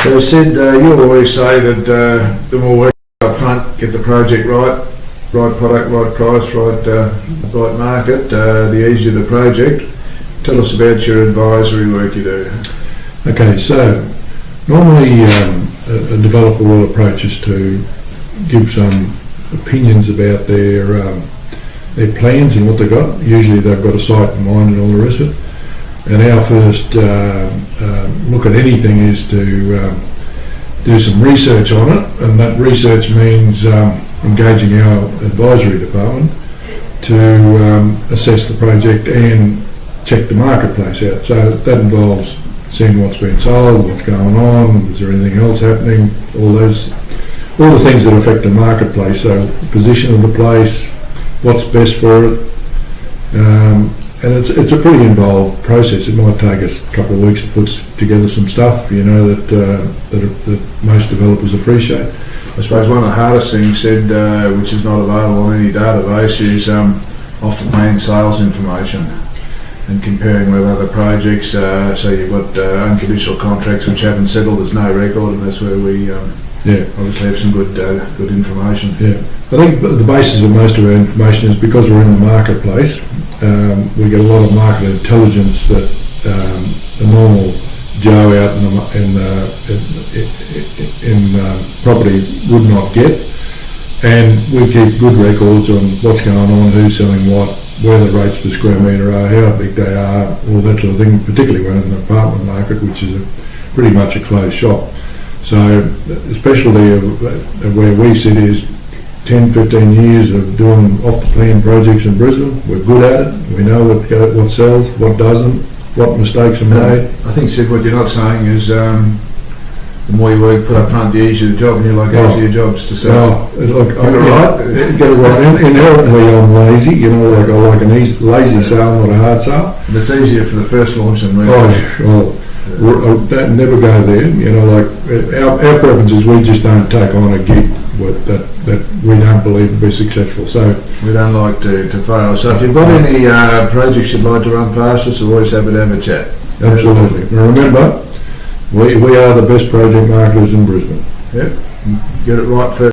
So Sid, you always say that the more work up front, get the project right product, right price, right market, the easier the project. Tell us about your advisory work you do. Okay, so normally a developer will approach us to give some opinions about their plans and what they've got. Usually they've got a site in mind and all the rest of it. And our first look at anything is to do some research on it, and that research means engaging our advisory department to assess the project and check the marketplace out. So that involves seeing what's been sold, what's going on, is there anything else happening, all the things that affect the marketplace. So position of the place, what's best for it, and it's a pretty involved process. It might take us a couple of weeks to put together some stuff, that most developers appreciate. I suppose one of the hardest things, Sid, which is not available on any database, is off-the-plan sales information and comparing with other projects. So you've got unconditional contracts which haven't settled, there's no record, and that's where we obviously have some good information. Yeah, I think the basis of most of our information is because we're in the marketplace. We get a lot of market intelligence that the normal Joe out in property would not get, and we keep good records on what's going on, who's selling what, where the rates per square metre are, how big they are, all that sort of thing, particularly when in the apartment market, which is pretty much a closed shop. So the specialty of where we sit is 10-15 years of doing off-the-plan projects in Brisbane. We're good at it. We know what sells, what doesn't, what mistakes are made. I think, Sid, what you're not saying is the more you work put up front, the easier the job, and you're like, easier jobs to sell. Get it right. Inherently, I'm lazy. I like an lazy sale, not a hard sale. And it's easier for the first launch than that never go there. Our preference is we just don't take on a gig that we don't believe will be successful. So we don't like to fail. So if you've got any projects you'd like to run past us, we're always happy to have a chat. Absolutely. And remember, we are the best project marketers in Brisbane. Yep. Get it right first.